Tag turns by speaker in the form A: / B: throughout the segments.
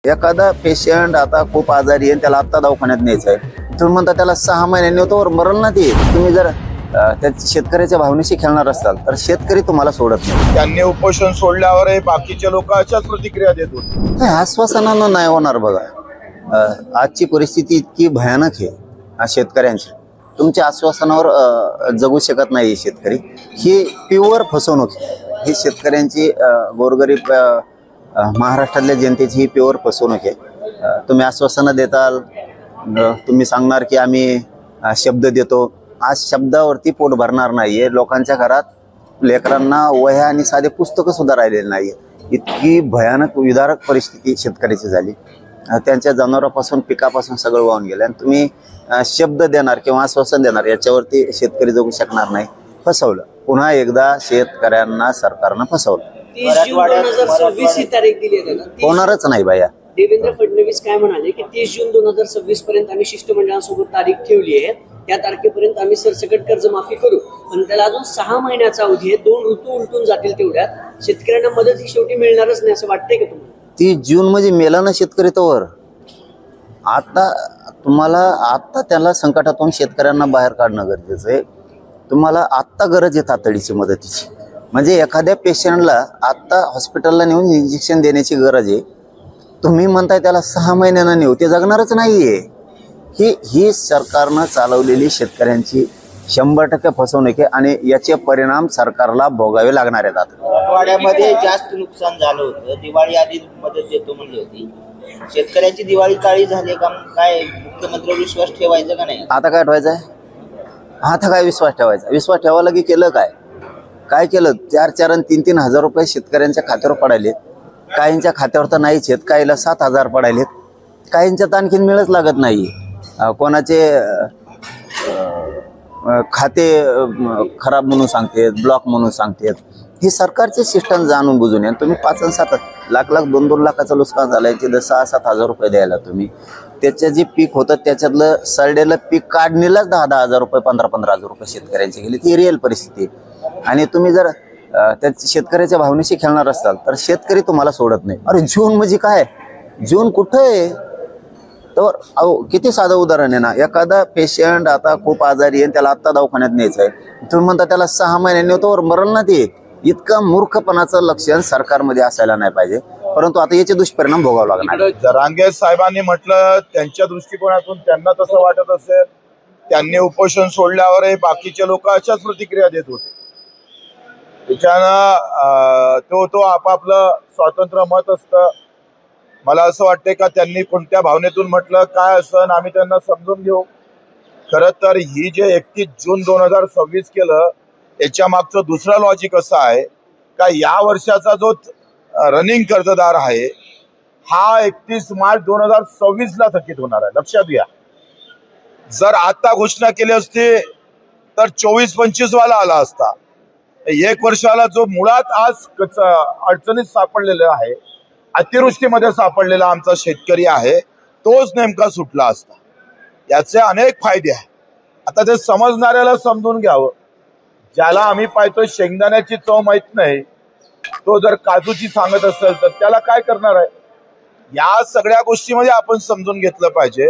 A: एखादा पेशंट आता खूप आजारी आहे, त्याला आता दवाखान्यात न्यायचं आहे, तुम्ही म्हणता त्याला 6 महिन्यांनी होतो मरण ना ते. तुम्ही जर त्या शेतकऱ्याच्या भावनेशी खेळणार असाल तर शेतकरी तुम्हाला सोडत नाही.
B: त्यांनी उपोषण सोडल्यावर बाकीचे लोक अशाच प्रतिक्रिया देत होते.
A: आश्वासनानं नाही होणार. बघा, आजची परिस्थिती इतकी भयानक आहे शेतकऱ्यांची. तुमच्या आश्वासनावर जगू शकत नाही शेतकरी. ही प्युअर फसवणूक. ही शेतकऱ्यांची, गोरगरीब महाराष्ट्रातल्या जनतेची ही प्युअर फसवणूक आहे. तुम्ही आश्वासनं देताल, तुम्ही सांगणार की आम्ही शब्द देतो. आज शब्दावरती पोट भरणार नाहीये. लोकांच्या घरात लेकरांना वह्या आणि साधे पुस्तकं सुद्धा राहिलेले नाहीये. इतकी भयानक विदारक परिस्थिती शेतकऱ्याची झाली. त्यांच्या जनावरांपासून पिकापासून सगळं वाहून गेलं. आणि तुम्ही शब्द देणार किंवा आश्वासन देणार याच्यावरती शेतकरी जगू शकणार नाही. फसवलं. पुन्हा एकदा शेतकऱ्यांना सरकारनं फसवलं.
C: 30 जून 2026 ही तारीख दिली आहे.
A: होणारच नाही बाया.
C: देवेंद्र फडणवीस काय म्हणाले की 30 जून 2026 पर्यंत आम्ही शिष्टमंडळासोबत तारीख ठेवली आहे. त्या तारखेपर्यंत आम्ही सरसकट कर्जमाफी करू. पण त्याला अजून 6 महिन्याचा अवधी आहे. 2 ऋतू उलटून जातील. तेवढ्यात शेतकऱ्यांना मदत ही शेवटी मिळणारच नाही असं वाटतंय का तुम्हाला?
A: 30 जून म्हणजे मेला ना शेतकरी तोवर. आता त्याला संकटातून शेतकऱ्यांना बाहेर काढणं गरजेचं आहे. तुम्हाला आत्ता गरज आहे तातडीची मदतीची. म्हणजे एखाद्या पेशंटला आत्ता हॉस्पिटलला नेऊन इंजेक्शन देण्याची गरज आहे. तुम्ही म्हणताय त्याला 6 महिन्यांना नेऊ, ते जगणारच नाहीये. ही सरकारनं चालवलेली शेतकऱ्यांची 100% फसवणूक आहे आणि याचे परिणाम सरकारला भोगावे लागणार आहेत.
D: मराठवाड्यामध्ये जास्त नुकसान झालं होतं. दिवाळी आधी मदत देतो म्हणली होती. शेतकऱ्यांची दिवाळी काळी झाली का? काय मुख्यमंत्र्यांवर विश्वास ठेवायचा का नाही?
A: आता काय ठेवायचंय? आता काय विश्वास ठेवायचा? विश्वास ठेवायला की केलं काय केलं? 4-4 आणि 3-3 हजार रुपये शेतकऱ्यांच्या खात्यावर पडायलेत. काहींच्या खात्यावर तर नाहीच आहेत. काहीला 7,000 पडायलेत. काहींच्यात आणखीन मिळच लागत नाही. कोणाचे खाते खराब म्हणून सांगतात, ब्लॉक म्हणून सांगतात. ही सरकारचे सिस्टम जाणून बुजून आहे. तुम्ही 5 आणि 7 लाख 2-2 लाखाचं नुकसान झालंय. तिथं 6-7 हजार रुपये द्यायला तुम्ही. त्याचं जे पीक होतं त्याच्यातलं सडलेलं पीक काढणीलाच 10-10 हजार रुपये, 15-15 हजार रुपये शेतकऱ्यांची गेली. ती रिअल परिस्थिती. आणि तुम्ही जर त्या शेतकऱ्याच्या भावनेशी खेळणार असाल तर शेतकरी तुम्हाला सोडत नाही. अरे जून म्हणजे काय? जून कुठं आहे? तर किती साधं उदाहरण आहे ना. एखादा पेशंट आता खूप आजारी आहे, त्याला आता दवाखान्यात न्यायचं आहे, तुम्ही म्हणता त्याला 6 महिन्यांनी होतो मरण ना ते. इतकं मूर्खपणाचं लक्षण सरकारमध्ये असायला नाही पाहिजे. परंतु आता याचे दुष्परिणाम भोगावे लागणार.
B: जरांगे साहेबांनी म्हटलं त्यांच्या दृष्टिकोनातून त्यांना तसं वाटत असेल. त्यांनी उपोषण सोडल्यावर बाकीचे लोक अशाच प्रतिक्रिया देत होते. त्याच्यानं तो आपापलं स्वतंत्र मत असतं. मला असं वाटतंय का त्यांनी कोणत्या भावनेतून म्हटलं काय असं आम्ही त्यांना समजून घेऊ. खरं तर ही जे 31 जून 2026 केलं याच्या मागचं दुसरं लॉजिक असं आहे का या वर्षाचा जो रनिंग कर्जदार आहे हा 31 मार्च 2026 थकीत होणार आहे. लक्षात घ्या. जर आता घोषणा केली असती तर 24-25 वाला आला असता. 1 वर्षाला जो मुळात आज अडचणीत सापडलेला आहे, अतिवृष्टीमध्ये सापडलेला आमचा शेतकरी आहे, तोच नेमका सुटला असता. याचे अनेक फायदे आहेत. आता ते समजणाऱ्याला समजून घ्यावं. ज्याला आम्ही पाहतोय शेंगदाण्याची चव माहित नाही, तो जर काजूची सांगत असेल तर त्याला काय करणार आहे? या सगळ्या गोष्टीमध्ये आपण समजून घेतलं पाहिजे.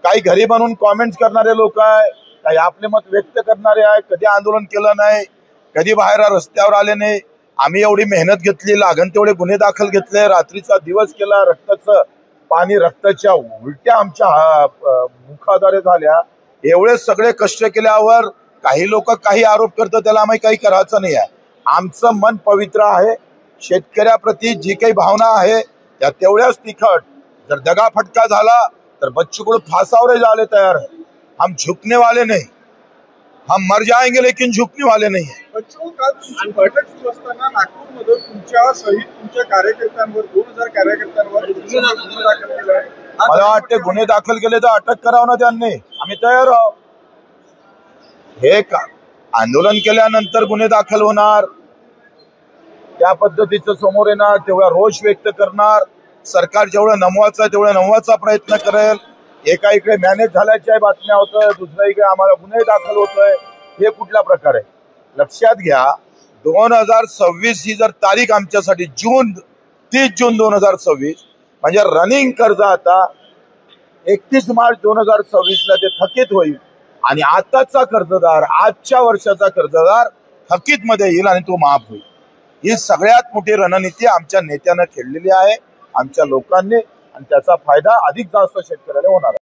B: काही घरी बनवून कॉमेंट्स करणारे लोक आहे, काही आपले मत व्यक्त करणारे आहे. कधी आंदोलन केलं नाही, कधी बाहेर रस्त्यावर आले नाही. आम्ही एवढी मेहनत घेतली, लागण तेवढे गुन्हे दाखल घेतले, रात्रीचा दिवस केला, रक्ताचं पाणी, रक्ताच्या उलट्या आमच्या मुखाद्वारे झाल्या. एवढे सगळे कष्ट केल्यावर काही लोक काही आरोप करतात, त्याला आम्ही काही करायचं नाही आहे. आमचं मन पवित्र आहे. शेतकऱ्याप्रती जी काही भावना आहे त्या तेवढ्याच तिखट. जर दगाफटका झाला तर बच्चू कडू फासावर जाले तयार है. हम झुकने वाले नहीं, हम मर जाएंगे लेकिन झुकने वाले नहीं है.
E: बैठक सुरू असताना नागपूरमध्ये तुमच्या सहित तुमच्या कार्यकर्त्यांवर 2000 कार्यकर्त्यांवर गुन्हे दाखल केले आहे.
B: मला वाटते गुन्हे दाखल केले तर अटक करावं ना त्यांनी. आम्ही तयार आहोत. हे का आंदोलन केल्यानंतर गुन्हे दाखल होणार, त्या पद्धतीचं समोर येणार, तेवढा रोष व्यक्त करणार. सरकार जेवढं नमवायचं आहे तेवढा नमवायचा प्रयत्न करेल. एका इकडे मॅनेज झाल्याच्या बातम्या होतोय, दुसऱ्या इकडे आम्हाला गुन्हे दाखल होतोय. हे कुठला प्रकार आहे? लक्षात घ्या, 2026 ही जर तारीख आमच्यासाठी 30 जून 2026 म्हणजे रनिंग कर्ज आता 31 मार्च 2026 ते थकीत होईल आणि आताचा कर्जदार, आजच्या वर्षाचा कर्जदार थकीत मध्ये येईल आणि तो माफ होईल. ही सगळ्यात मोठी रणनीती आमच्या नेत्यानं खेळलेली आहे, आमच्या लोकांनी, आणि त्याचा फायदा अधिक जास्त शेतकऱ्याला होणार आहे.